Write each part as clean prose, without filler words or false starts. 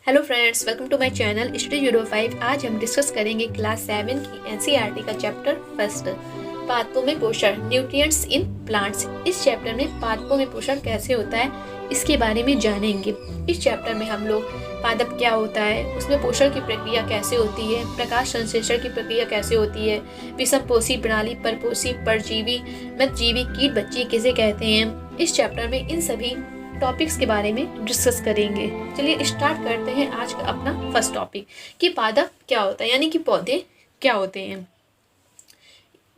Hello friends, welcome to my channel study 05। आज हम discuss करेंगे क्लास 7 की एनसीईआरटी का चैप्टर फर्स्ट, पादपों में पोषण, न्यूट्रिएंट्स इन प्लांट्स। इस चैप्टर में पादपों में पोषण कैसे होता है इसके बारे में जानेंगे। इस चैप्टर में हम लोग पादप क्या होता है, उसमें पोषण की प्रक्रिया कैसे होती है, प्रकाश संश्लेषण की प्रक्रिया कैसे होती है, विषमपोषी प्रणाली, परपोषी, परजीवी, मृतजीवी, कीट बच्ची किसे कहते हैं। इस चैप्टर में इन सभी टॉपिक्स के बारे में डिस्कस करेंगे। चलिए स्टार्ट करते हैं आज का अपना फर्स्ट टॉपिक कि पादप क्या होता है, यानी कि पौधे क्या होते हैं।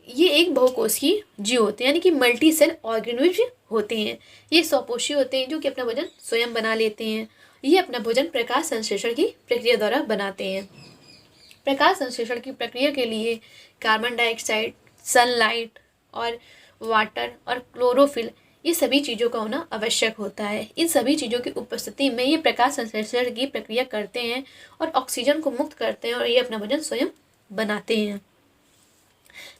ये एक बहुकोषीय जीव होते हैं, यानी कि मल्टी सेल ऑर्गेनिज्म होते हैं। ये स्वपोषी होते हैं जो कि अपना भोजन स्वयं बना लेते हैं। ये अपना भोजन प्रकाश संश्लेषण की प्रक्रिया द्वारा बनाते हैं। प्रकाश संश्लेषण की प्रक्रिया के लिए कार्बन डाइऑक्साइड, सनलाइट और वाटर और क्लोरोफिल, ये सभी चीज़ों का होना आवश्यक होता है। इन सभी चीज़ों की उपस्थिति में ये प्रकाश संश्लेषण की प्रक्रिया करते हैं और ऑक्सीजन को मुक्त करते हैं और ये अपना भोजन स्वयं बनाते हैं।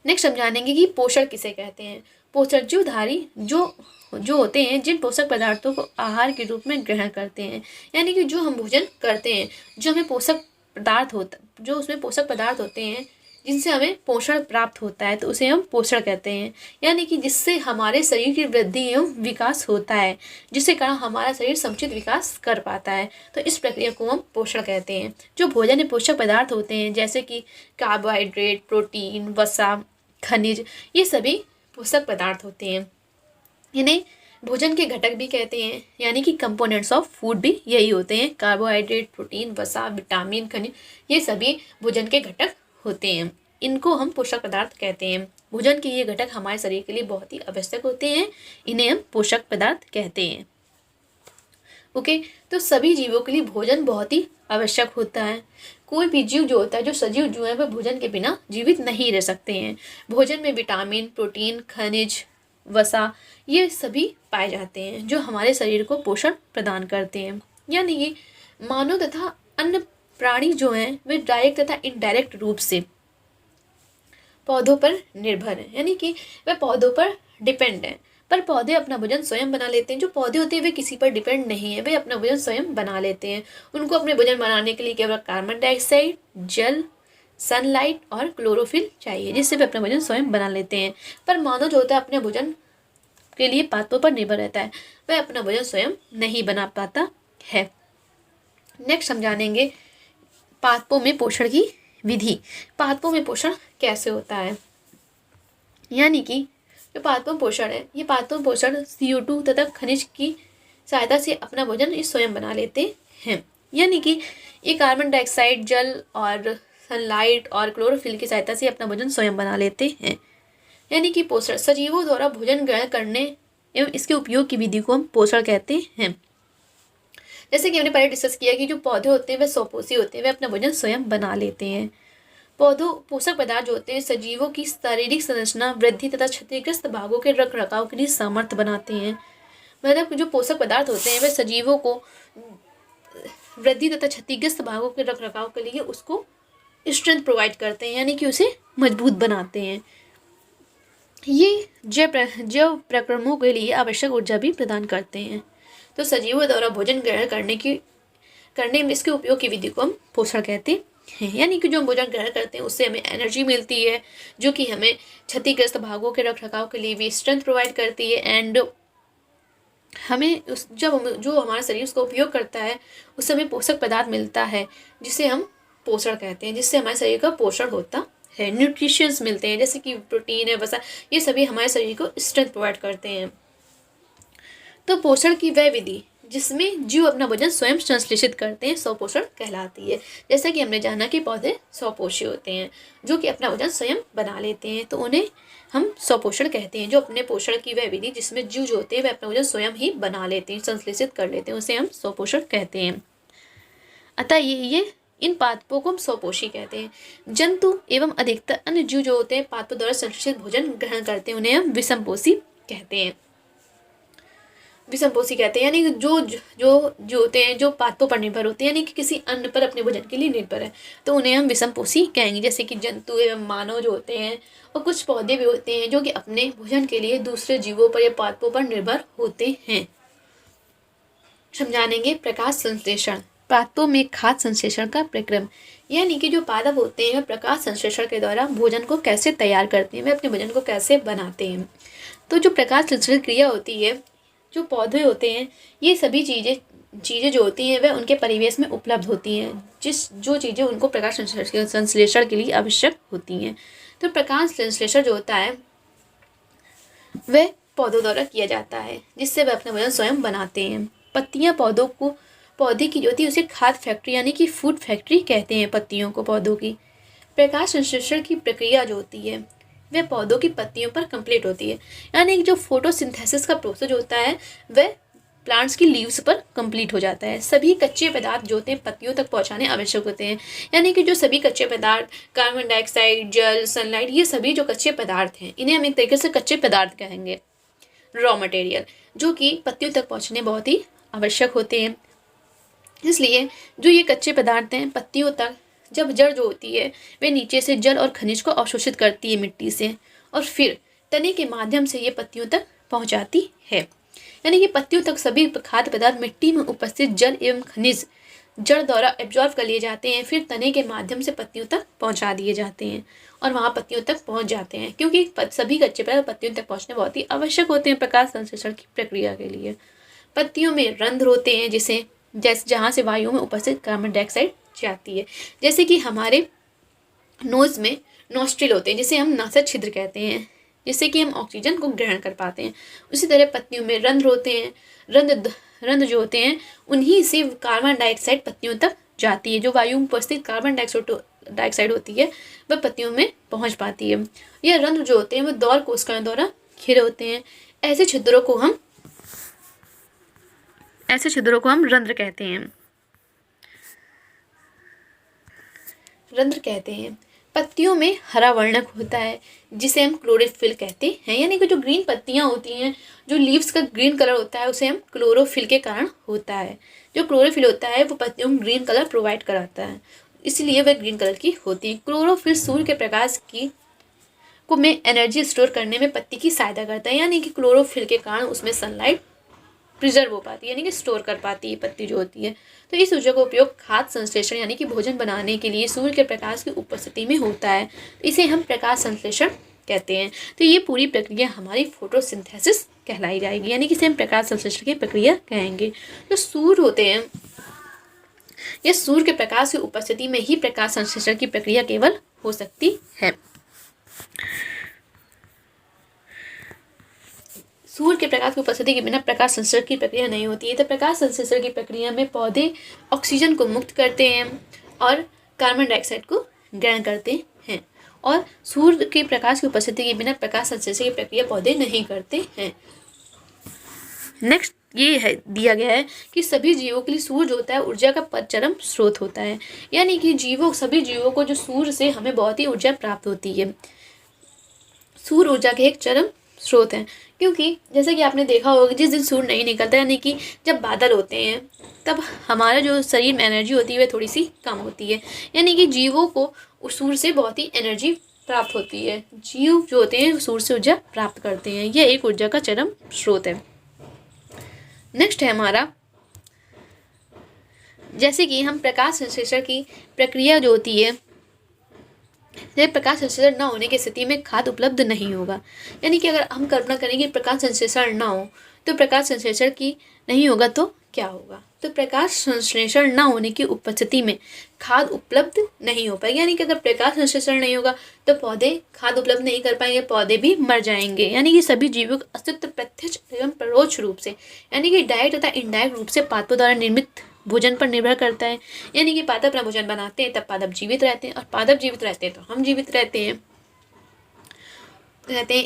नेक्स्ट हम जानेंगे कि पोषण किसे कहते हैं। पोषण जीवधारी जो होते हैं जिन पोषक पदार्थों को आहार के रूप में ग्रहण करते हैं, यानी कि जो हम भोजन करते हैं, जो हमें पोषक पदार्थ होता, जो उसमें पोषक पदार्थ होते हैं जिनसे हमें पोषण प्राप्त होता है, तो उसे हम पोषण कहते हैं। यानी कि जिससे हमारे शरीर की वृद्धि एवं विकास होता है, जिससे कारण हमारा शरीर समुचित विकास कर पाता है, तो इस प्रक्रिया को हम पोषण कहते हैं। जो भोजन में पोषक पदार्थ होते हैं जैसे कि कार्बोहाइड्रेट, प्रोटीन, वसा, खनिज, ये सभी पोषक पदार्थ होते हैं। इन्हें भोजन के घटक भी कहते हैं, यानी कि कंपोनेंट्स ऑफ फूड भी यही होते हैं। कार्बोहाइड्रेट, प्रोटीन, वसा, विटामिन, खनिज, ये सभी भोजन के घटक होते हैं। इनको हम पोषक पदार्थ कहते हैं। भोजन के ये घटक हमारे शरीर के लिए बहुत ही आवश्यक होते हैं, इन्हें हम पोषक पदार्थ कहते हैं। ओके, तो सभी जीवों के लिए भोजन बहुत ही आवश्यक होता है। कोई भी जीव जो होता है, जो सजीव जीव है, वह भोजन के बिना जीवित नहीं रह सकते हैं। भोजन में विटामिन, प्रोटीन, खनिज, वसा, ये सभी पाए जाते हैं जो हमारे शरीर को पोषण प्रदान करते हैं। यानी कि मानव तथा अन्य प्राणी जो हैं वे डायरेक्ट तथा इनडायरेक्ट रूप से पौधों पर निर्भर हैं, यानी कि वे पौधों पर डिपेंड हैं, पर पौधे अपना भोजन स्वयं बना लेते हैं। जो पौधे होते हैं वे किसी पर डिपेंड नहीं है, वे अपना भोजन स्वयं बना लेते हैं। उनको अपने भोजन बनाने के लिए केवल कार्बन डाइऑक्साइड, जल, सनलाइट और क्लोरोफिल चाहिए, जिससे वे अपना भोजन स्वयं बना लेते हैं। पर मानव जो होता है अपने भोजन के लिए पादपों पर निर्भर रहता है, वह अपना भोजन स्वयं नहीं बना पाता है। नेक्स्ट हम जानेंगे पादपों में पोषण की विधि। पादपों में पोषण कैसे होता है, यानी कि जो पादपों पोषण है, ये पादपों पोषण CO2 तथा खनिज की सहायता से अपना भोजन स्वयं बना लेते हैं। यानी कि ये कार्बन डाइऑक्साइड, जल और सनलाइट और क्लोरोफिल की सहायता से अपना भोजन स्वयं बना लेते हैं। यानी कि पोषण सजीवों द्वारा भोजन ग्रहण करने एवं इसके उपयोग की विधि को हम पोषण कहते हैं। जैसे कि हमने पहले डिस्कस किया कि जो पौधे होते हैं वे स्वपोषी होते हैं, वे अपना भोजन स्वयं बना लेते हैं। पौधों पोषक पदार्थ जो होते हैं सजीवों की शारीरिक संरचना, वृद्धि तथा क्षतिग्रस्त भागों के रख रखाव के लिए सामर्थ्य बनाते हैं। मतलब जो पोषक पदार्थ होते हैं वे सजीवों को वृद्धि तथा क्षतिग्रस्त भागों के रख रखाव के लिए उसको स्ट्रेंथ प्रोवाइड करते हैं, यानी कि उसे मजबूत बनाते हैं। ये जैव प्रक्रमों के लिए आवश्यक ऊर्जा भी प्रदान करते हैं। तो सजीवों द्वारा भोजन ग्रहण करने में इसके उपयोग की विधि को हम पोषण कहते हैं। यानी कि जो हम भोजन ग्रहण करते हैं उससे हमें एनर्जी मिलती है, जो कि हमें क्षतिग्रस्त भागों के रख रखाव के लिए भी स्ट्रेंथ प्रोवाइड करती है। एंड हमें जो हमारा शरीर उसका उपयोग करता है उससे हमें पोषक पदार्थ मिलता है, जिसे हम पोषण कहते हैं, जिससे हमारे शरीर का पोषण होता है। न्यूट्रिशंस मिलते हैं जैसे कि प्रोटीन है, वसा, ये सभी हमारे शरीर को स्ट्रेंथ प्रोवाइड करते हैं। तो पोषण की वह विधि जिसमें जीव अपना भोजन स्वयं संश्लेषित करते हैं स्वपोषण कहलाती है। जैसा कि हमने जाना कि पौधे स्वपोषी होते हैं जो कि अपना भोजन स्वयं बना लेते हैं, तो उन्हें हम स्वपोषण कहते हैं। जो अपने पोषण की वह विधि जिसमें जीव जो होते हैं वे अपना भोजन स्वयं ही बना लेते हैं, संश्लेषित कर लेते हैं, उसे हम स्वपोषण कहते हैं। अतः ये इन पादपों को हम स्वपोषी कहते हैं। जंतु एवं अधिकतर अन्य जीव जो होते हैं पादपों द्वारा संश्लेषित भोजन ग्रहण करते हैं, उन्हें हम विषमपोषी कहते हैं। विषमपोषी कहते हैं यानी कि जो होते हैं जो पादपों पर निर्भर होते हैं, यानी कि किसी अन्य पर अपने भोजन के लिए निर्भर है, तो उन्हें हम विषमपोषी कहेंगे। जैसे कि जंतु एवं मानव जो होते हैं, और कुछ पौधे भी होते हैं जो कि अपने भोजन के लिए दूसरे जीवों पर या पादपों पर निर्भर होते हैं। समझानेंगे प्रकाश संश्लेषण। पादपों में खाद्य संश्लेषण का प्रक्रम, यानी कि जो पादप होते हैं वह प्रकाश संश्लेषण के द्वारा भोजन को कैसे तैयार करते हैं, वे अपने भोजन को कैसे बनाते हैं। तो जो प्रकाश संश्लेषण क्रिया होती है, जो पौधे होते हैं, ये सभी चीज़ें जो होती हैं वह उनके परिवेश में उपलब्ध होती हैं, जो चीज़ें उनको प्रकाश संश्लेषण के लिए आवश्यक होती हैं। तो प्रकाश संश्लेषण जो होता है वह पौधों द्वारा किया जाता है, जिससे वह अपना भोजन स्वयं बनाते हैं। पत्तियां पौधे की जो होती है उसे खाद्य फैक्ट्री यानी कि फूड फैक्ट्री कहते हैं पत्तियों को, पौधों की। प्रकाश संश्लेषण की प्रक्रिया जो होती है वह पौधों की पत्तियों पर कंप्लीट होती है, यानी कि जो फोटोसिंथेसिस का प्रोसेस होता है वह प्लांट्स की लीव्स पर कंप्लीट हो जाता है। सभी कच्चे पदार्थ जो होते हैं पत्तियों तक पहुंचाने आवश्यक होते हैं, यानी कि जो सभी कच्चे पदार्थ, कार्बन डाइऑक्साइड, जल, सनलाइट, ये सभी जो कच्चे पदार्थ हैं इन्हें हम एक तरीके से कच्चे पदार्थ कहेंगे, रॉ मटेरियल, जो कि पत्तियों तक पहुंचने बहुत ही आवश्यक होते हैं। इसलिए जो ये कच्चे पदार्थ हैं पत्तियों तक, जब जड़ जो होती है वे नीचे से जल और खनिज को अवशोषित करती है मिट्टी से, और फिर तने के माध्यम से ये पत्तियों तक पहुंचाती है, यानी कि पत्तियों तक सभी खाद्य पदार्थ मिट्टी में उपस्थित जल एवं खनिज जड़ द्वारा एब्जॉर्ब कर लिए जाते हैं, फिर तने के माध्यम से पत्तियों तक पहुंचा दिए जाते हैं और वहाँ पत्तियों तक पहुंच जाते हैं, क्योंकि सभी कच्चे पदार्थ पत्तियों तक पहुंचने बहुत ही आवश्यक होते हैं प्रकाश संश्लेषण की प्रक्रिया के लिए। पत्तियों में रंध्र होते हैं जहाँ से वायु में उपस्थित कार्बन डाइऑक्साइड जाती है, जैसे कि हमारे नोज में नोस्ट्रिल होते हैं जिसे हम नासा छिद्र कहते हैं, जिससे कि हम ऑक्सीजन को ग्रहण कर पाते हैं। उसी तरह पत्तियों में रंध्र होते हैं, रंध्र जो होते हैं उन्हीं से कार्बन डाइऑक्साइड पत्तियों तक जाती है, जो वायु में उपस्थित कार्बन डाइऑक्साइड होती है वह पत्तियों में पहुंच पाती है। यह रंध्र जो होते हैं वह दौर कोशिकाओं द्वारा घिरे होते हैं। ऐसे छिद्रों को हम रंध्र कहते हैं। पत्तियों में हरा वर्णक होता है जिसे हम क्लोरोफिल कहते हैं, यानी कि जो ग्रीन पत्तियां होती हैं, जो लीव्स का ग्रीन कलर होता है उसे हम क्लोरोफिल के कारण होता है। जो क्लोरोफिल होता है वो पत्तियों को ग्रीन कलर प्रोवाइड कराता है, इसलिए वह ग्रीन कलर की होती है। क्लोरोफिल सूर्य के प्रकाश में एनर्जी स्टोर करने में पत्ती की सहायता करता है, यानी कि क्लोरोफिल के कारण उसमें सनलाइट प्रिजर्व हो पाती है, यानी कि स्टोर कर पाती है पत्ती जो होती है। तो इस ऊर्जा का उपयोग खाद्य संश्लेषण यानी कि भोजन बनाने के लिए सूर्य के प्रकाश की उपस्थिति में होता है, इसे हम प्रकाश संश्लेषण कहते हैं। तो ये पूरी प्रक्रिया हमारी फोटोसिंथेसिस कहलाई जाएगी, यानी कि इसे हम प्रकाश संश्लेषण की प्रक्रिया कहेंगे। जो सूर्य होते हैं, ये सूर्य के प्रकाश की उपस्थिति में ही प्रकाश संश्लेषण की प्रक्रिया केवल हो सकती है। सूर्य के प्रकाश की उपस्थिति के बिना प्रकाश संश्लेषण की प्रक्रिया नहीं होती है। तो प्रकाश संश्लेषण की प्रक्रिया में पौधे ऑक्सीजन को मुक्त करते हैं और कार्बन डाइऑक्साइड को ग्रहण करते हैं, और सूर्य के प्रकाश की उपस्थिति के बिना प्रकाश संश्लेषण की प्रक्रिया पौधे नहीं करते हैं। नेक्स्ट ये है दिया गया है कि सभी जीवों के लिए सूर्य जो होता है ऊर्जा का चरम स्रोत होता है, यानी कि सभी जीवों को जो सूर्य से हमें बहुत ही ऊर्जा प्राप्त होती है। सूर्य ऊर्जा के एक चरम स्रोत है, क्योंकि जैसे कि आपने देखा होगा जिस दिन सूर्य नहीं निकलता, यानी कि जब बादल होते हैं तब हमारा जो शरीर में एनर्जी होती है वह थोड़ी सी कम होती है, यानी कि जीवों को उस सूर्य से बहुत ही एनर्जी प्राप्त होती है। जीव जो होते हैं सूर्य से ऊर्जा प्राप्त करते हैं, यह एक ऊर्जा का चरम स्रोत है। नेक्स्ट है हमारा, जैसे कि हम प्रकाश संश्लेषण की प्रक्रिया जो होती है, जब प्रकाश संश्लेषण न होने की स्थिति में खाद्य उपलब्ध नहीं होगा, यानी कि अगर हम कल्पना करेंगे प्रकाश संश्लेषण न हो तो प्रकाश संश्लेषण की नहीं होगा तो क्या होगा। तो प्रकाश संश्लेषण न होने की उपस्थिति में खाद्य उपलब्ध नहीं हो पाएगी, यानी कि अगर प्रकाश संश्लेषण नहीं होगा तो पौधे खाद्य उपलब्ध नहीं कर पाएंगे, पौधे भी मर जाएंगे। यानी कि सभी जीवों का अस्तित्व प्रत्यक्ष एवं परोक्ष रूप से, यानी कि डायरेक्ट तथा इनडायरेक्ट रूप से पादपों द्वारा निर्मित भोजन पर निर्भर करता है। यानी कि पादप अपना भोजन बनाते हैं तब पादप जीवित रहते हैं, और पादप जीवित रहते हैं तो हम जीवित रहते हैं।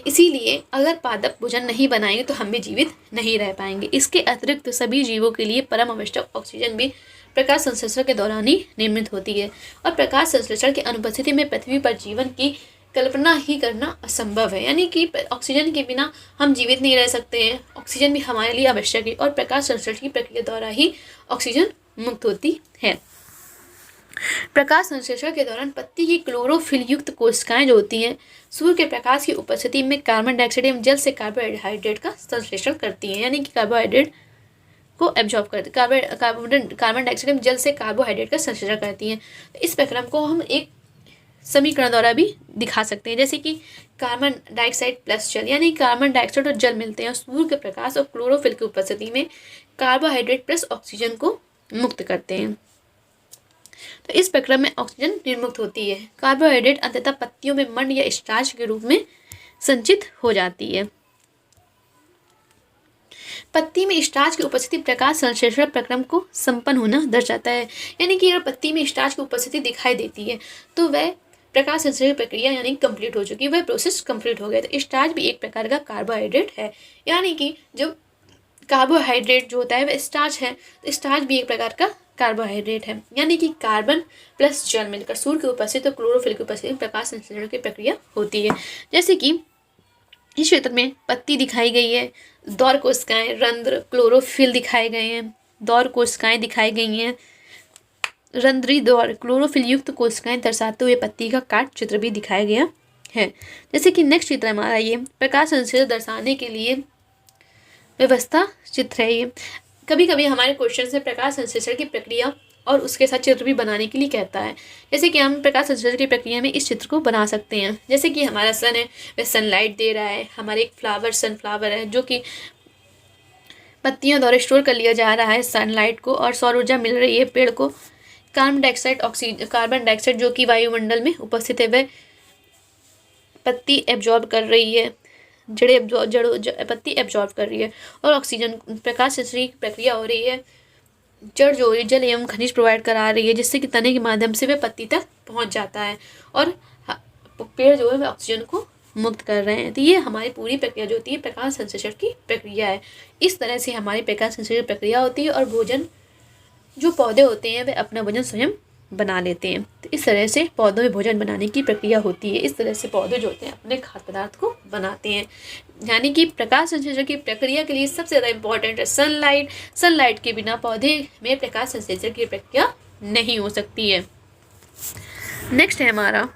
इसीलिए अगर पादप भोजन नहीं बनाएंगे तो हम भी जीवित नहीं रह पाएंगे। इसके अतिरिक्त सभी जीवों के लिए परम आवश्यक ऑक्सीजन भी प्रकाश संश्लेषण के दौरान ही निर्मित होती है, और प्रकाश संश्लेषण की अनुपस्थिति में पृथ्वी पर जीवन की कल्पना ही करना असंभव है। यानी कि ऑक्सीजन के बिना हम जीवित नहीं रह सकते हैं, ऑक्सीजन भी हमारे लिए आवश्यक है, और प्रकाश संश्लेषण की प्रक्रिया द्वारा ही ऑक्सीजन मुक्त होती है। प्रकाश संश्लेषण के दौरान पत्ती की क्लोरोफिल युक्त कोशिकाएं जो होती हैं सूर्य के प्रकाश की उपस्थिति में कार्बन डाइऑक्साइड एवं जल से कार्बोहाइड्रेट का संश्लेषण करती हैं, यानी कि कार्बोहाइड्रेट को एब्जॉर्ब करती है, कार्बन डाइऑक्साइड में जल से कार्बोहाइड्रेट का संश्लेषण करती हैं। तो इस प्रक्रम को हम एक समीकरण द्वारा भी दिखा सकते हैं, जैसे कि कार्बन डाइऑक्साइड प्लस जल, यानी कार्बन डाइऑक्साइड और जल मिलते हैं और सूर्य के प्रकाश और क्लोरोफिल की उपस्थिति में कार्बोहाइड्रेट प्लस ऑक्सीजन को मुक्त करते हैं। तो इस प्रक्रम में ऑक्सीजन निर्मुक्त होती है। कार्बोहाइड्रेट अंततः पत्तियों में मंड या स्टार्च के रूप में संचित हो जाती है। पत्ती में स्टार्च की उपस्थिति प्रकाश संश्लेषण प्रक्रम को संपन्न होना दर्शाता है, यानी कि अगर पत्ती में स्टार्च की उपस्थिति दिखाई देती है तो वह प्रकाश संश्लेषण प्रक्रिया यानी कंप्लीट हो चुकी है, वह प्रोसेस कंप्लीट हो गया। तो स्टार्च भी एक प्रकार का कार्बोहाइड्रेट है, यानी कि जो कार्बोहाइड्रेट जो होता है वह स्टार्च है, तो स्टार्च भी एक प्रकार का कार्बोहाइड्रेट है, यानी कि कार्बन प्लस जल मिलकर सूर्य की उपस्थिति और क्लोरोफिल की उपस्थिति में प्रकाश संश्लेषण की प्रक्रिया होती है। जैसे कि इस चित्र में पत्ती दिखाई गई है, दौर कोशिकाएं, रंध्र, क्लोरोफिल दिखाए गए हैं, दौर कोशिकाएं दिखाई गई हैं, रंध्री दौर, क्लोरोफिल युक्त कोशिकाएं दर्शाते हुए पत्ती का काट चित्र भी दिखाया गया है। जैसे कि नेक्स्ट चित्र हमारा ये प्रकाश संश्लेषण दर्शाने के लिए व्यवस्था चित्र है। ये कभी कभी हमारे क्वेश्चन से प्रकाश संश्लेषण की प्रक्रिया और उसके साथ चित्र भी बनाने के लिए कहता है। जैसे कि हम प्रकाश संश्लेषण की प्रक्रिया में इस चित्र को बना सकते हैं। जैसे कि हमारा सन है, वह सनलाइट दे रहा है, हमारे एक फ्लावर सनफ्लावर है जो कि पत्तियों द्वारा स्टोर कर लिया जा रहा है सनलाइट को और सौर ऊर्जा मिल रही है पेड़ को। कार्बन डाइऑक्साइड जो कि वायुमंडल में उपस्थित है वह पत्ती एब्जॉर्ब कर रही है, पत्ती एब्जॉर्ब कर रही है और ऑक्सीजन प्रकाश संश्लेषण की प्रक्रिया हो रही है। जड़ जो जल एवं खनिज प्रोवाइड करा रही है, जिससे कि तने के माध्यम से वह पत्ती तक पहुंच जाता है और पेड़ जो है वह ऑक्सीजन को मुक्त कर रहे हैं। तो ये हमारी पूरी प्रक्रिया जो होती है प्रकाश संश्लेषण की प्रक्रिया है। इस तरह से हमारी प्रकाश संश्लेषण की प्रक्रिया होती है और भोजन जो पौधे होते हैं वे अपना भोजन स्वयं बना लेते हैं। तो इस तरह से पौधों में भोजन बनाने की प्रक्रिया होती है। इस तरह से पौधे जो होते हैं अपने खाद्य पदार्थ को बनाते हैं। यानी कि प्रकाश संश्लेषण की प्रक्रिया के लिए सबसे ज़्यादा इंपॉर्टेंट है सनलाइट। सनलाइट के बिना पौधे में प्रकाश संश्लेषण की प्रक्रिया नहीं हो सकती है। नेक्स्ट है हमारा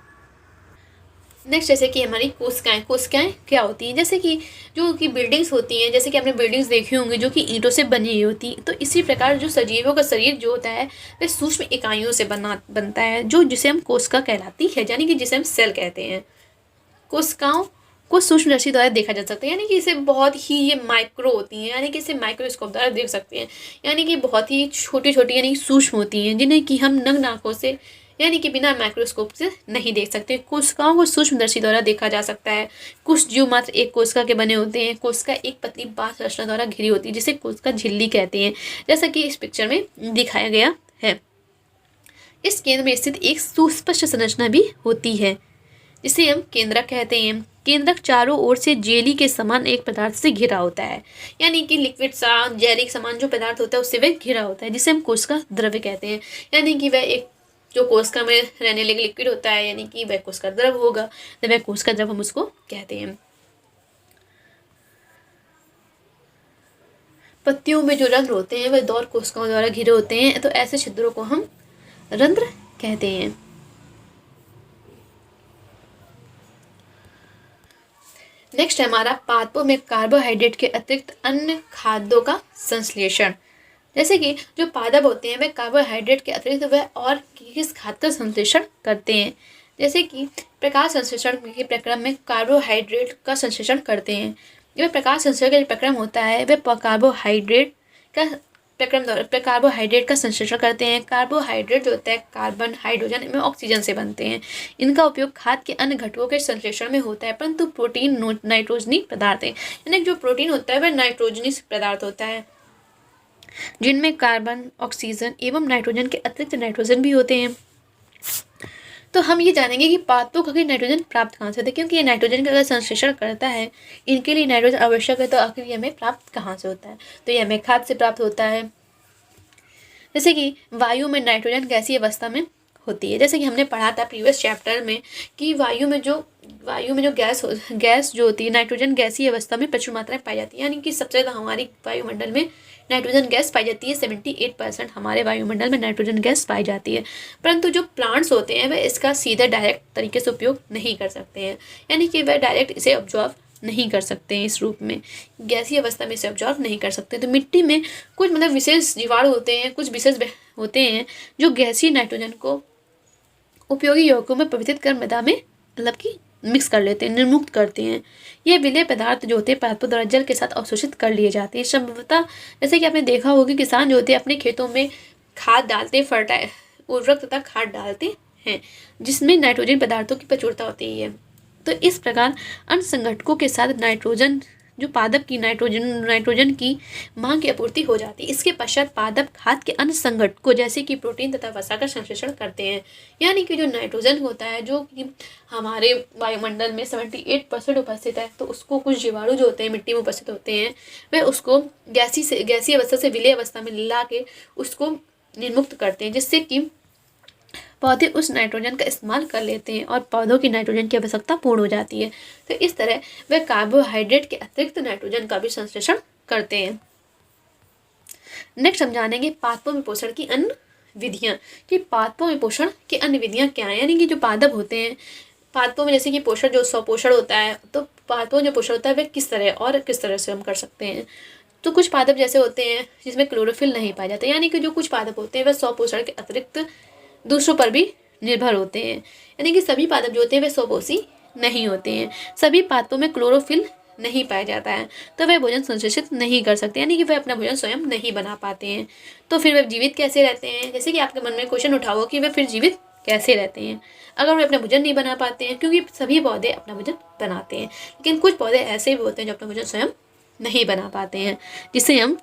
जैसे कि हमारी कोशिकाएं क्या होती हैं, जैसे कि जो कि बिल्डिंग्स होती हैं, जैसे कि आपने बिल्डिंग्स देखी होंगी जो कि ईंटों से बनी हुई होती है। तो इसी प्रकार जो सजीवों का शरीर जो होता है वह सूक्ष्म इकाइयों से बनता है, जिसे हम कोशिका कहलाती है, यानी कि जिसे हम सेल कहते हैं। कोशिकाओं को सूक्ष्मदर्शी द्वारा देखा जा सकता है, यानी कि इसे बहुत ही ये माइक्रो होती हैं, यानी कि इसे माइक्रोस्कोप द्वारा देख सकते हैं, यानी कि बहुत ही छोटी छोटी यानी सूक्ष्म होती हैं, जिन्हें कि हम नग्न आंखों से यानी कि बिना माइक्रोस्कोप से नहीं देख सकते। कोशिकाओं को सूक्ष्मदर्शी द्वारा देखा जा सकता है। कुछ जीव मात्र एक कोशिका के बने होते हैं। कोशिका एक पतली बाह्य रचना द्वारा घिरी होती है, जिसे कोशिका झिल्ली कहते हैं, जैसा कि इस पिक्चर में दिखाया गया है। इस केंद्र में स्थित एक सुस्पष्ट संरचना भी होती है, जिसे हम केंद्रक कहते हैं। केंद्रक चारों ओर से जेली के समान एक पदार्थ से घिरा होता है, यानी कि लिक्विड सा जेली के समान जो पदार्थ होता है उससे वह घिरा होता है, जिसे हम कोशिका द्रव्य कहते हैं। यानी कि वह एक जो कोशिका में रहने लगे लिक्विड होता है, यानी कि वह कोशिका द्रव होगा, तो वह कोशिका द्रव हम उसको कहते हैं। पत्तियों में जो रंध्र होते हैं वह दौर कोशिकाओं द्वारा घिरे होते हैं, तो ऐसे छिद्रों को हम रंध्र कहते हैं। नेक्स्ट है हमारा पादपों में कार्बोहाइड्रेट के अतिरिक्त अन्य खाद्यों का संश्लेषण। जैसे कि जो पादप होते हैं वे कार्बोहाइड्रेट के अतिरिक्त वह और किस खाद्य का संश्लेषण करते हैं। जैसे कि प्रकाश संश्लेषण के प्रक्रम में कार्बोहाइड्रेट का संश्लेषण करते हैं। वह प्रकाश संश्लेषण का प्रक्रम होता है वह कार्बोहाइड्रेट का संश्लेषण करते हैं। कार्बोहाइड्रेट जो होता है कार्बन, हाइड्रोजन एवं ऑक्सीजन से बनते हैं। इनका उपयोग खाद्य के अन्य घटकों के संश्लेषण में होता है, परंतु प्रोटीन नाइट्रोजनी पदार्थ है, यानी जो प्रोटीन होता है वह नाइट्रोजनी पदार्थ होता है, जिनमें कार्बन, ऑक्सीजन एवं नाइट्रोजन के अतिरिक्त नाइट्रोजन भी होते हैं। तो हम ये जानेंगे कि पादपों को नाइट्रोजन प्राप्त कहाँ से होता है, क्योंकि ये नाइट्रोजन का अगर संश्लेषण करता है, इनके लिए नाइट्रोजन आवश्यक है, तो आखिर ये हमें प्राप्त कहाँ से होता है, तो ये हमें खाद्य से प्राप्त होता है। जैसे कि वायु में नाइट्रोजन गैसीय अवस्था में होती है। जैसे कि हमने पढ़ा था प्रीवियस चैप्टर में कि वायु में जो गैस जो होती है नाइट्रोजन गैसीय अवस्था में प्रचुर मात्रा में पाई जाती है, यानी कि सबसे ज़्यादा हमारी वायुमंडल में नाइट्रोजन गैस पाई जाती है। 78% हमारे वायुमंडल में नाइट्रोजन गैस पाई जाती है, परंतु जो प्लांट्स होते हैं वह इसका सीधा डायरेक्ट तरीके से उपयोग नहीं कर सकते हैं, यानी कि वह डायरेक्ट इसे ऑब्जॉर्व नहीं कर सकते हैं, इस रूप में गैसीय अवस्था में इसे ऑब्जॉर्व नहीं कर सकते। तो मिट्टी में कुछ मतलब विशेष जीवाणु होते हैं, कुछ विशेष होते हैं जो गैसीय नाइट्रोजन को उपयोगी यौगिकों में परिवर्तित कर मृदा में मतलब कि मिक्स कर लेते हैं, निर्मुक्त करते हैं। ये विलेय पदार्थ जो होते हैं पादपों द्वारा जल के साथ अवशोषित कर लिए जाते हैं। संभवतः जैसे कि आपने देखा होगा किसान जो होते हैं अपने खेतों में खाद डालते, उर्वरक तथा खाद डालते हैं जिसमें नाइट्रोजन पदार्थों की प्रचुरता होती है। तो इस प्रकार अन्य संघटकों के साथ नाइट्रोजन जो पादप की नाइट्रोजन की मांग की आपूर्ति हो जाती है। इसके पश्चात पादप खाद के अन्य संघटकों जैसे कि प्रोटीन तथा वसा का संश्लेषण करते हैं। यानी कि जो नाइट्रोजन होता है जो कि हमारे वायुमंडल में 78% उपस्थित है, तो उसको कुछ जीवाणु जो होते हैं मिट्टी में उपस्थित होते हैं, वे उसको गैसीय अवस्था से विलेय अवस्था में ला के उसको निर्मुक्त करते हैं, जिससे कि पौधे उस नाइट्रोजन का इस्तेमाल कर लेते हैं और पौधों की नाइट्रोजन की आवश्यकता पूर्ण हो जाती है। तो इस तरह वे कार्बोहाइड्रेट के अतिरिक्त नाइट्रोजन का भी संश्लेषण करते हैं। नेक्स्ट हम जानेंगे पादपों में पोषण की अन्य विधियां कि पादपों में पोषण की अन्य विधियां क्या है। यानी कि जो पादप होते हैं पादपों में जैसे कि पोषण जो स्वपोषण होता है, तो पादपों जो पोषण होता है वह किस तरह से हम कर सकते हैं। तो कुछ पादप जैसे होते हैं जिसमें क्लोरोफिल नहीं पाया जाता, यानी कि जो कुछ पादप होते हैं वह स्वपोषण के अतिरिक्त दूसरों पर भी निर्भर होते हैं। यानी कि सभी पादप जो होते हैं वे स्वपोषी नहीं होते हैं। सभी पादपों में क्लोरोफिल नहीं पाया जाता है, तो वे भोजन संश्लेषित नहीं कर सकते, यानी कि वे अपना भोजन स्वयं नहीं बना पाते हैं। तो फिर वे जीवित कैसे रहते हैं? जैसे कि आपके मन में क्वेश्चन उठा हो कि वे फिर जीवित कैसे रहते हैं अगर वे अपना भोजन नहीं बना पाते हैं, क्योंकि सभी पौधे अपना भोजन बनाते हैं, लेकिन कुछ पौधे ऐसे भी होते हैं जो अपना भोजन स्वयं नहीं बना पाते हैं, जिसे हम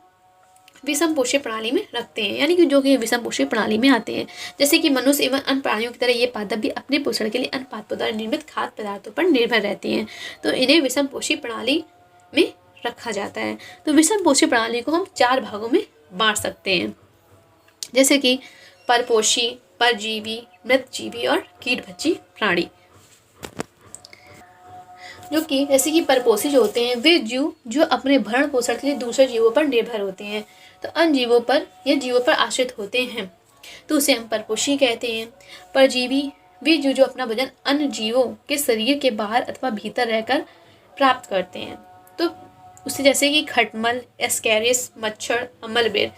विषम पोषी प्रणाली में रखते हैं। यानी कि जो कि विषम पोषी प्रणाली में आते हैं, जैसे कि मनुष्य एवं अन्य प्राणियों की तरह ये पादप भी अपने पोषण के लिए अन्य पादपों द्वारा निर्मित खाद्य पदार्थों पर निर्भर रहते हैं, तो इन्हें विषम पोषी प्रणाली में रखा जाता है। तो विषम पोषी प्रणाली को हम 4 भागों में बांट सकते हैं, जैसे कि परपोषी, परजीवी, मृतजीवी और कीटभक्षी प्राणी। जो कि जैसे कि परपोषी जो होते हैं वे जीव जो अपने भरण पोषण के लिए दूसरे जीवों पर निर्भर होते हैं, तो अन्य जीवों पर या जीवों पर आश्रित होते हैं, तो उसे हम परपोषी कहते हैं। परजीवी वे जीव जो अपना भोजन अन्य जीवों के शरीर के बाहर अथवा भीतर रहकर प्राप्त करते हैं, तो उससे जैसे कि खटमल, एस्कैरिस, मच्छर, अम्लबेर,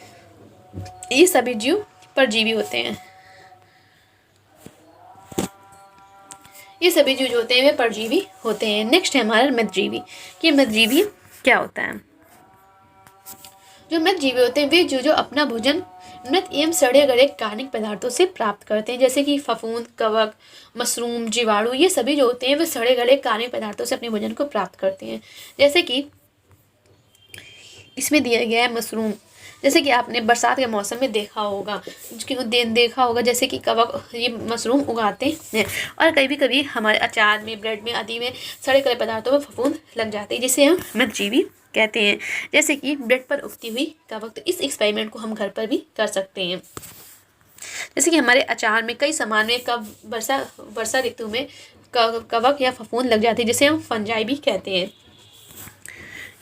ये सभी जीव परजीवी होते हैं। ये सभी जीव जो होते हैं वे परजीवी होते हैं। नेक्स्ट है हमारा मृतजीवी कि मृतजीवी क्या होता है। जो मृतजीवी होते हैं वे जीव जो अपना भोजन मृत एवं सड़े गले कार्बनिक पदार्थों से प्राप्त करते हैं, जैसे कि फफूंद, कवक, मशरूम, जीवाणु, ये सभी जो होते हैं वे सड़े गले कार्बनिक पदार्थों से अपने भोजन को प्राप्त करते हैं। जैसे कि इसमें दिया गया है मशरूम, जैसे कि आपने बरसात के मौसम में देखा होगा जैसे कि कवक ये मशरूम उगाते हैं, और कभी कभी हमारे अचार में, ब्रेड में आदि में सड़े गले पदार्थों में फफूंद लग जाते हैं, जिसे हम मृतजीवी कहते हैं। जैसे कि ब्रेड पर उगती हुई कवक, तो इस एक्सपेरिमेंट को हम घर पर भी कर सकते हैं। जैसे कि हमारे अचार में कई सामान में वर्षा ऋतु में कवक या फफूंद लग जाती है, जिसे हम फंजाई भी कहते हैं।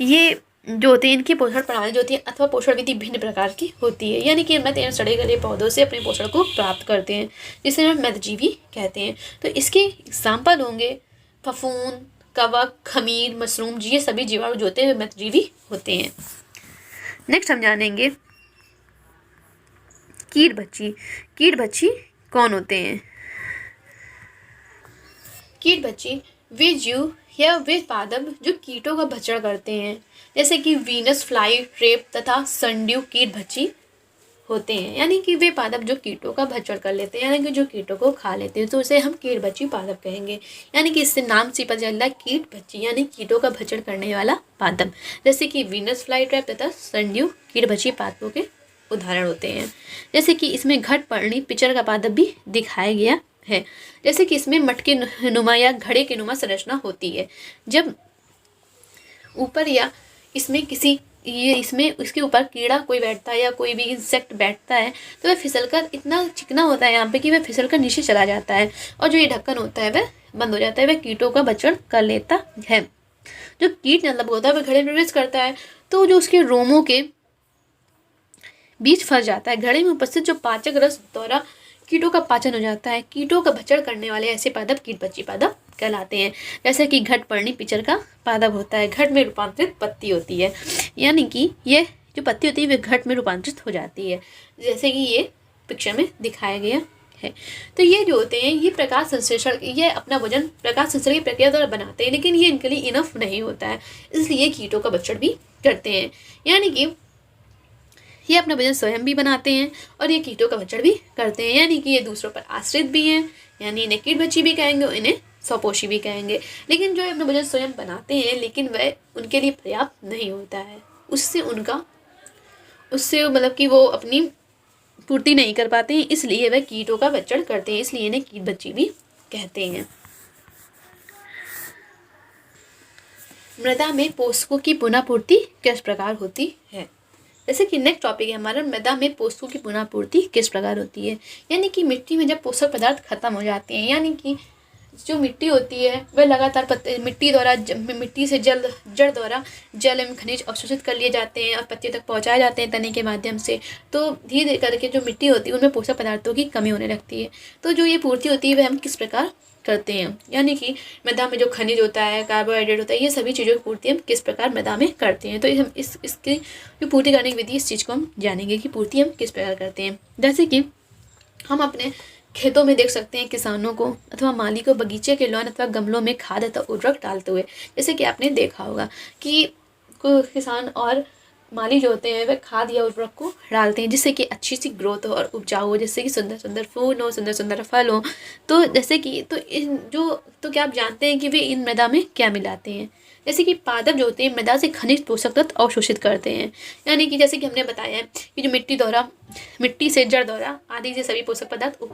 ये जो होती है इनकी पोषण प्रणाली जो होती है अथवा पोषण विधि भिन्न प्रकार की होती है, यानी कि मृत एवं सड़े गले पौधों से अपने पोषण को प्राप्त करते हैं, जिसे हम मृतजीवी कहते हैं। तो इसके एग्जाम्पल होंगे फफूंद, कवक, खमीर, मशरूम, ये सभी जीवाणु जो होते हैं वे मृतजीवी होते हैं। नेक्स्ट हम जानेंगे कीटभक्षी। कीटभक्षी कौन होते हैं? कीटभक्षी वे जीव या वे पादप जो कीटों का भक्षण करते हैं, जैसे कि वीनस फ्लाई ट्रैप तथा सनड्यू कीटभक्षी होते हैं। यानी कि वे पादप जो कीटों का भक्षण कर लेते हैं, यानी कि जो कीटों को खा लेते हैं, तो उसे हम कीटभक्षी पादप कहेंगे। यानी कि इससे नाम से पता चल रहा है कीटभक्षी यानी कीटों का भक्षण करने वाला पादप, जैसे कि वीनस फ्लाई ट्रैप तथा सनड्यू कीटभक्षी पादपों के उदाहरण होते हैं। जैसे कि इसमें घटपर्णी पिचर का पादप भी दिखाया गया है, जैसे कि इसमें मटके नुमा या घड़े के नुमा संरचना होती है। जब ऊपर या इसमें इसके ऊपर कीड़ा कोई बैठता है या कोई भी इंसेक्ट बैठता है, तो वह फिसलकर इतना चिकना होता है यहाँ पे कि वह फिसलकर नीचे चला जाता है, और जो ये ढक्कन होता है वह बंद हो जाता है, वह कीटों का भक्षण कर लेता है। जो कीट मतलब होता है वह घड़े में प्रवेश करता है, तो जो उसके रोमों के बीच फंस जाता है। घड़े में उपस्थित जो पाचक रस द्वारा कीटों का पाचन हो जाता है। कीटों का भक्षण करने वाले ऐसे पादप कीट बच्ची पादप कहलाते हैं। जैसे कि घट पर्णी पिचर का पादप होता है, घट में रूपांतरित पत्ती होती है, यानी कि ये जो पत्ती होती है वे घट में रूपांतरित हो जाती है, जैसे कि ये पिक्चर में दिखाया गया है। तो ये जो होते हैं ये प्रकाश संश्लेषण, ये अपना वजन प्रकाश संश्लेषण की प्रक्रिया द्वारा बनाते हैं, लेकिन ये इनके लिए इनफ नहीं होता है, इसलिए कीटों का भक्षण भी करते हैं। यानी कि ये अपना वजन स्वयं भी बनाते हैं और ये कीटों का भक्षण भी करते हैं, यानी कि ये दूसरों पर आश्रित भी हैं, यानी इन्हें कीट भक्षी भी कहेंगे और इन्हें स्वपोषी भी कहेंगे। लेकिन जो अपना वजन स्वयं बनाते हैं, लेकिन वह उनके लिए पर्याप्त नहीं होता है, उससे मतलब कि वो अपनी पूर्ति नहीं कर पाते हैं, इसलिए वह कीटों का भक्षण करते हैं, इसलिए इन्हें कीट भक्षी भी कहते हैं। मृदा में पोषकों की पुनःपूर्ति किस प्रकार होती है? जैसे कि नेक्स्ट टॉपिक है हमारा, मृदा में पोषकों की पुनःपूर्ति किस प्रकार होती है। यानी कि मिट्टी में जब पोषक पदार्थ खत्म हो जाते हैं, यानी कि जो मिट्टी होती है वह लगातार मिट्टी से जड़ द्वारा जल एवं खनिज अवशोषित कर लिए जाते हैं और पत्तियों तक पहुंचाए जाते हैं तने के माध्यम से। तो धीरे धीरे करके जो मिट्टी होती है उनमें पोषक पदार्थों की कमी होने लगती है। तो जो ये पूर्ति होती है वह हम किस प्रकार करते हैं, यानी कि मृदा में जो खनिज होता है, कार्बोहाइड्रेट होता है, ये सभी चीज़ों की पूर्ति हम किस प्रकार मृदा में करते हैं। तो हम इसकी जो पूर्ति करने की विधि, इस चीज़ को हम जानेंगे कि पूर्ति हम किस प्रकार करते हैं। जैसे कि हम अपने खेतों में देख सकते हैं किसानों को अथवा माली को बगीचे के लॉन अथवा गमलों में खाद अथवा उर्वरक डालते हुए। जैसे कि आपने देखा होगा कि किसान और माली जो होते हैं वह खाद या उर्वरक को डालते हैं, जिससे कि अच्छी सी ग्रोथ हो और उपजाऊ हो, जिससे कि सुंदर सुंदर फूल हो, सुंदर सुंदर फल हो। तो जैसे कि क्या आप जानते हैं कि वे इन मृदा में क्या मिलाते हैं? जैसे कि पादप जो होते हैं मृदा से खनिज पोषक तत्व अवशोषित करते हैं, यानी कि जैसे कि हमने बताया है कि जो मिट्टी से जड़ द्वारा आदि से सभी पोषक पदार्थ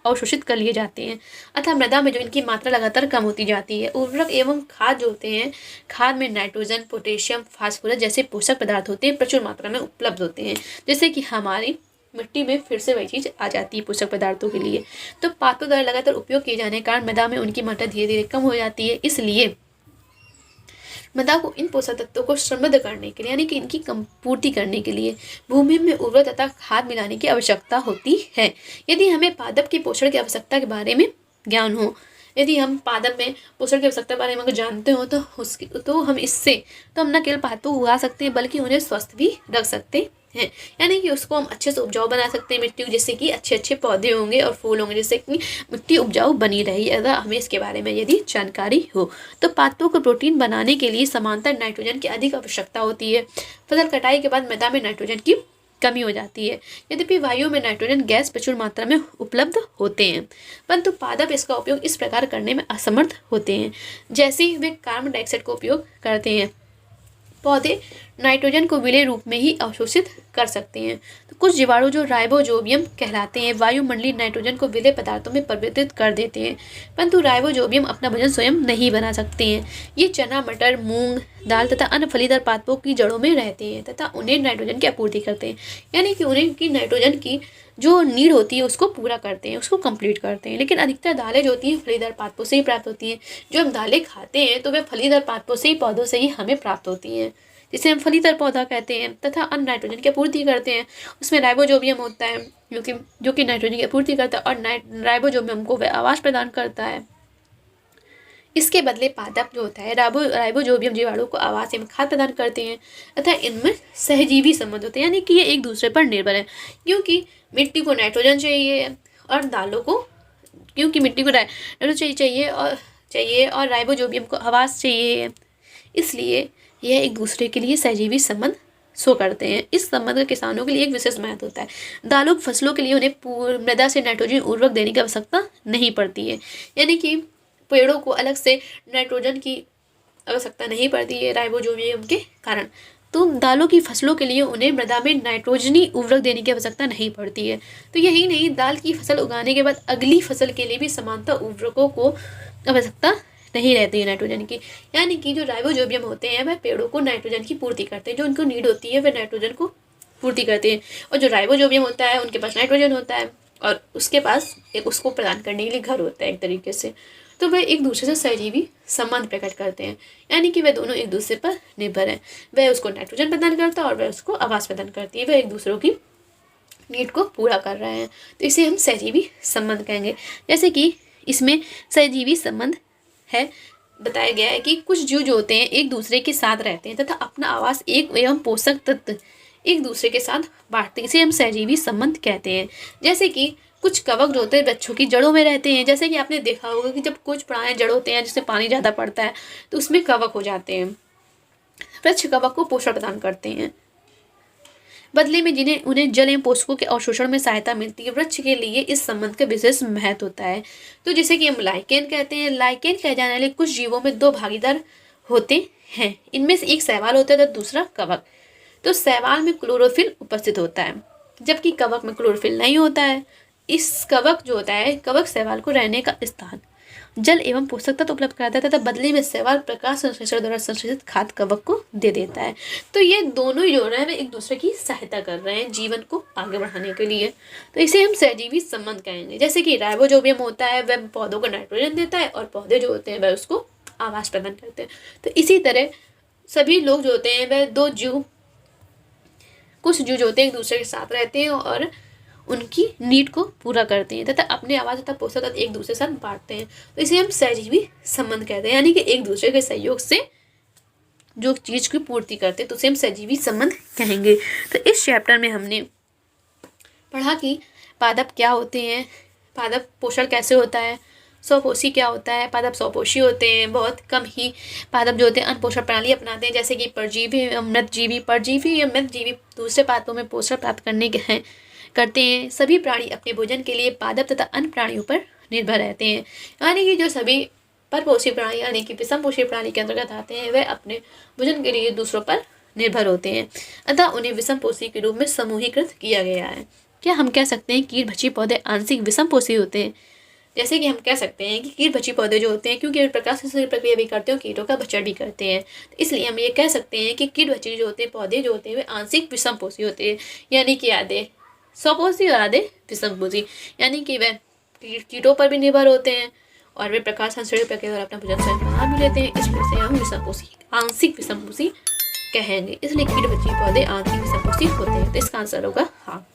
अवशोषित कर लिए जाते हैं, अतः मृदा में जो इनकी मात्रा लगातार कम होती जाती है। उर्वरक एवं खाद जो होते हैं, खाद में नाइट्रोजन, पोटेशियम, फास्फोरस जैसे पोषक पदार्थ होते हैं, प्रचुर मात्रा में उपलब्ध होते हैं, जैसे कि हमारी मिट्टी में फिर से वही चीज़ आ जाती है पोषक पदार्थों के लिए। तो पादपों द्वारा लगातार उपयोग किए जाने के कारण मृदा में उनकी मात्रा धीरे धीरे कम हो जाती है, इसलिए मृदा को इन पोषक तत्वों को समृद्ध करने के लिए, यानी कि इनकी पूर्ति करने के लिए भूमि में उर्वरक तथा खाद मिलाने की आवश्यकता होती है। यदि हमें पादप की पोषण की आवश्यकता के बारे में ज्ञान हो, यदि हम पादप में पोषण की आवश्यकता के बारे में अगर जानते हो तो हम न केवल पादपों को उगा सकते हैं बल्कि उन्हें स्वस्थ भी रख सकते हैं, यानी कि उसको हम अच्छे से उपजाऊ बना सकते हैं मिट्टी को, जिससे कि अच्छे अच्छे पौधे होंगे और फूल होंगे, जिससे कि मिट्टी उपजाऊ बनी रही। अगर हमें इसके बारे में यदि जानकारी हो तो पादपों को प्रोटीन बनाने के लिए समांतर नाइट्रोजन की अधिक आवश्यकता होती है। फसल कटाई के बाद मृदा में नाइट्रोजन की कमी हो जाती है। यद्यपि वायु में नाइट्रोजन गैस प्रचुर मात्रा में उपलब्ध होते हैं, परंतु पादप इसका उपयोग इस प्रकार करने में असमर्थ होते हैं जैसे वे कार्बन डाइऑक्साइड का उपयोग करते हैं। पौधे नाइट्रोजन को विलेय रूप में ही अवशोषित कर सकते हैं। तो कुछ जीवाणु जो राइबोजोबियम कहलाते हैं वायुमंडलीय नाइट्रोजन को विलेय पदार्थों में परिवर्तित कर देते हैं, परंतु राइबोजोबियम अपना भोजन स्वयं नहीं बना सकते हैं। ये चना, मटर, मूंग, दाल तथा अन्य फलीदार पादपों की जड़ों में रहते हैं तथा उन्हें नाइट्रोजन की आपूर्ति करते हैं, यानी कि उन्हें की नाइट्रोजन की जो नीड होती है उसको पूरा करते हैं, उसको कंप्लीट करते हैं। लेकिन अधिकतर दालें जो होती हैं फलीदार पादपों से ही प्राप्त होती हैं। जो हम दालें खाते हैं तो वे फलीदार पादपों से ही, पौधों से ही हमें प्राप्त होती हैं, जिसे हम फलीदार पौधा कहते हैं तथा अन्य नाइट्रोजन की आपूर्ति करते हैं। उसमें राइबोजोबियम होता है जो कि नाइट्रोजन की आपूर्ति करता है और राइबोजोबियम को वह आवास प्रदान करता है। इसके बदले पादप जो होता है राइबोजोबियम जीवाणु को आवास एवं खाद प्रदान करते हैं तथा इनमें सहजीवी संबंध होते हैं, यानी कि ये एक दूसरे पर निर्भर है, क्योंकि मिट्टी को नाइट्रोजन चाहिए और दालों को मिट्टी को नाइट्रोजन चाहिए और राइबोजोबियम को आवास चाहिए, इसलिए यह एक दूसरे के लिए सहजीवी संबंध शो करते हैं। इस संबंध का किसानों के लिए एक विशेष महत्व होता है। दालों की फसलों के लिए उन्हें मृदा से नाइट्रोजन उर्वरक देने की आवश्यकता नहीं पड़ती है, यानी कि पेड़ों को अलग से नाइट्रोजन की आवश्यकता नहीं पड़ती है राइबोजोबियम के कारण। तो दालों की फसलों के लिए उन्हें मृदा में नाइट्रोजनी उर्वरक देने की आवश्यकता नहीं पड़ती है। तो यही नहीं, दाल की फसल उगाने के बाद अगली फसल के लिए भी समानता उर्वरकों को आवश्यकता नहीं रहती है नाइट्रोजन की, यानी कि जो राइबोजोबियम होते हैं वह पेड़ों को नाइट्रोजन की पूर्ति करते हैं, जो उनको नीड होती है वह नाइट्रोजन को पूर्ति करते हैं। और जो राइबोजोबियम होता है उनके पास नाइट्रोजन होता है और उसके पास एक उसको प्रदान करने के लिए घर होता है एक तरीके से। तो वह एक दूसरे से सहजीवी संबंध प्रकट करते हैं, यानी कि वह दोनों एक दूसरे पर निर्भर हैं। वह उसको नाइट्रोजन प्रदान करता है और वह उसको आवास प्रदान करती है, वह एक दूसरों की नीड को पूरा कर रहे हैं, तो इसे हम सहजीवी संबंध कहेंगे। जैसे कि इसमें सहजीवी संबंध है, बताया गया है कि कुछ जीव जो होते हैं एक दूसरे के साथ रहते हैं तथा अपना आवास एक एवं पोषक तत्व एक दूसरे के साथ बांटते हैं, इसे हम सहजीवी संबंध कहते हैं। जैसे कि कुछ कवक जो होते हैं वृक्षों की जड़ों में रहते हैं। जैसे कि आपने देखा होगा कि जब कुछ पुराने जड़ होते हैं जिसमें पानी ज़्यादा पड़ता है तो उसमें कवक हो जाते हैं। वृक्ष कवक को पोषण प्रदान करते हैं, बदले में जिन्हें उन्हें जल एवं पोषकों के अवशोषण में सहायता मिलती है। वृक्ष के लिए इस संबंध का विशेष महत्व होता है। तो जैसे कि हम लाइकेन कहते हैं, लाइकेन कहे जाने वाले कुछ जीवों में दो भागीदार होते हैं, इनमें से एक शैवाल होता है तो दूसरा कवक। तो शैवाल में क्लोरोफिल उपस्थित होता है जबकि कवक में क्लोरोफिल नहीं होता है। इस कवक जो होता है, कवक शैवाल को रहने का स्थान, जल एवं पोषक तत्व उपलब्ध कराता है तथा बदले में शैवाल प्रकाश संश्लेषण द्वारा संश्लेषित खाद्य कवक को दे देता है। तो ये दोनों ही जो है वे एक दूसरे की सहायता कर रहे हैं जीवन को आगे बढ़ाने के लिए, तो इसे हम सहजीवी संबंध कहेंगे। जैसे कि राइबोजोबियम होता है वह पौधों को नाइट्रोजन देता है और पौधे जो होते हैं वह उसको आवास प्रदान करते हैं। तो इसी तरह सभी लोग जो होते हैं वह कुछ जीव जो होते हैं एक दूसरे के साथ रहते हैं और उनकी नीड को पूरा करते हैं तथा अपने आवास तथा पोषक तत्व एक दूसरे के साथ बांटते हैं। तो इसे हम सहजीवी संबंध कहते हैं, यानी कि एक दूसरे के सहयोग से जो चीज़ की पूर्ति करते हैं तो उसे हम सहजीवी संबंध कहेंगे। तो इस चैप्टर में हमने पढ़ा कि पादप क्या होते हैं, पादप पोषण कैसे होता है, स्वपोषी क्या होता है, पादप स्वपोषी होते हैं, बहुत कम ही पादप जो होते हैं अनपोषण प्रणाली अपनाते हैं, जैसे कि परजीवी मृतजीवी। परजीवी या मृतजीवी दूसरे पादपों में पोषण प्राप्त करते हैं। सभी प्राणी अपने भोजन के लिए पादप तथा अन्य प्राणियों पर निर्भर रहते हैं, यानी कि जो सभी परपोषी प्राणी यानी कि विषमपोषी प्राणी के अंतर्गत आते हैं वह अपने भोजन के लिए दूसरों पर निर्भर होते हैं, अतः उन्हें विषमपोषी के रूप में समूहीकृत किया गया है। क्या हम कह सकते हैं कीट-भक्षी पौधे आंशिक विषमपोषी होते हैं? जैसे कि हम कह सकते हैं कि कीट-भक्षी पौधे जो होते हैं क्योंकि वे प्रकाश संश्लेषण की प्रक्रिया भी करते हैं और कीटों का भक्षण भी करते हैं, तो इसलिए हम ये कह सकते हैं कि कीट-भक्षी जो होते हैं पौधे जो होते हैं वे आंशिक विषमपोषी होते हैं, यानी कि आधे स्वपोषी और आधे विषमपोषी, यानी कि वह कीटों पर भी निर्भर होते हैं और वे प्रकाश संश्लेषण की प्रक्रिया द्वारा अपना भोजन स्वयं बना भी लेते हैं, इसलिए से हम विषमपोषी आंशिक विषमपोषी कहेंगे। इसलिए कीट-भक्षी पौधे आंशिक विषमपोषी होते हैं। तो इसका आंसर होगा हाँ।